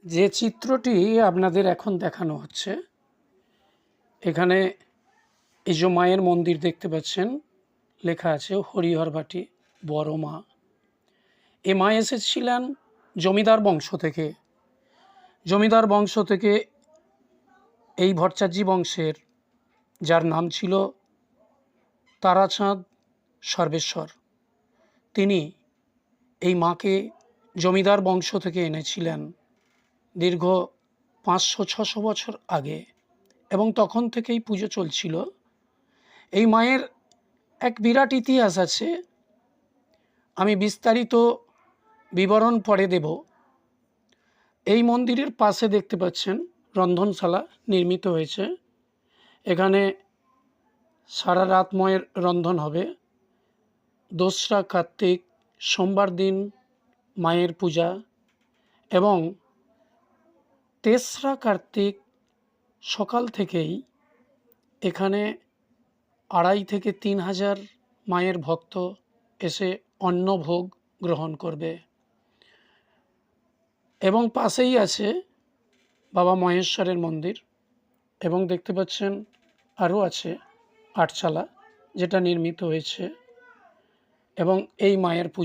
যে চিত্রটি আপনাদের এখন দেখানো হচ্ছে, এখানে এই যে মায়ের মন্দির দেখতে পাচ্ছেন, লেখা আছে হরিহরবাটি বড় মা। এই মা এসেছিলেন জমিদার বংশ থেকে। জমিদার বংশ থেকে এই ভট্টাচার্য বংশের, যার নাম ছিল তারাচাঁদ সর্বেশ্বর, তিনি এই মাকে জমিদার বংশ থেকে এনেছিলেন দীর্ঘ 500-600 বছর আগে, এবং তখন থেকেই পুজো চলছিল। এই মায়ের এক বিরাট ইতিহাস আছে, আমি বিস্তারিত বিবরণ পরে দেব। এই মন্দিরের পাশে দেখতে পাচ্ছেন রন্ধনশালা নির্মিত হয়েছে। এখানে সারা রাত মায়ের রন্ধন হবে। 2রা কার্তিক সোমবার দিন মায়ের পূজা, এবং 3রা কার্তিক সকাল থেকেই এখানে 2,500 থেকে 3,000 মায়ের ভক্ত এসে অন্নভোগ গ্রহণ করবে। এবং পাশেই আছে বাবা মহেশ্বরের মন্দির, এবং দেখতে পাচ্ছেন আরও আছে আটচালা, যেটা নির্মিত হয়েছে, এবং এই মায়ের